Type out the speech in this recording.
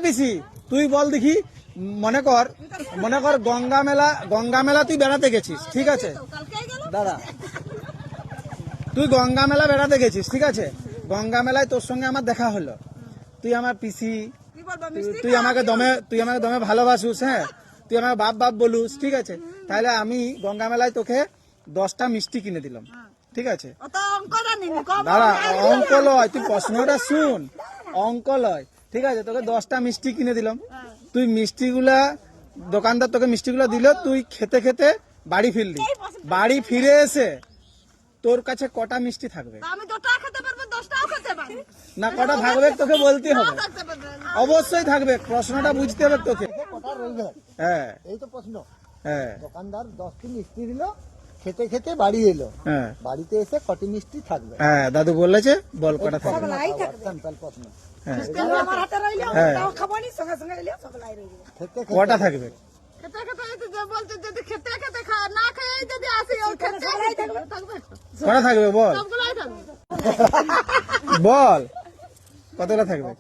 পিসি তুই বল দেখি, মনে কর গঙ্গা মেলা তুই বেড়াতে গেছিস, ঠিক আছে দাদা, তুই গঙ্গা মেলা বেড়াতে গেছিস, ঠিক আছে, গঙ্গা মেলায় তোর সঙ্গে আমার দেখা হলো, তুই আমার পিসি, তুই আমাকে দমে ভালোবাসুস, হ্যাঁ, তুই আমাকে বাপ বাপ বলুস, ঠিক আছে, তাহলে আমি গঙ্গা মেলায় তোকে 10টা মিষ্টি কিনে দিলাম, ঠিক আছে দাদা, অঙ্ক লয়, তুই প্রশ্নটা শুন, অঙ্ক লয়, ঠিক আছে, তোকে 10টা মিষ্টি কিনে দিলাম, তুই মিষ্টিগুলা, দোকানদার তোকে মিষ্টিগুলা দিল, তুই খেতে খেতে বাড়ি ফিরলি, বাড়ি ফিরে এসে তোর কাছে কটা মিষ্টি থাকবে? না, কটা থাকবে তোকে বলতে হবে, অবশ্যই থাকবে, প্রশ্নটা বুঝতে হবে তোকে। হ্যাঁ, এই তো প্রশ্ন। হ্যাঁ, দোকানদার 10টি মিষ্টি দিল, খেতে খেতে বাড়ি এলো, হ্যাঁ, বাড়িতে এসে কটি মিষ্টি থাকবে? হ্যাঁ, দাদু বলেছে, বল কটা থাকবে? প্রশ্ন হ্যাঁ, হ্যাঁ, কটা থাকবে? কটা থাকবে বল, বল কতটা থাকবে?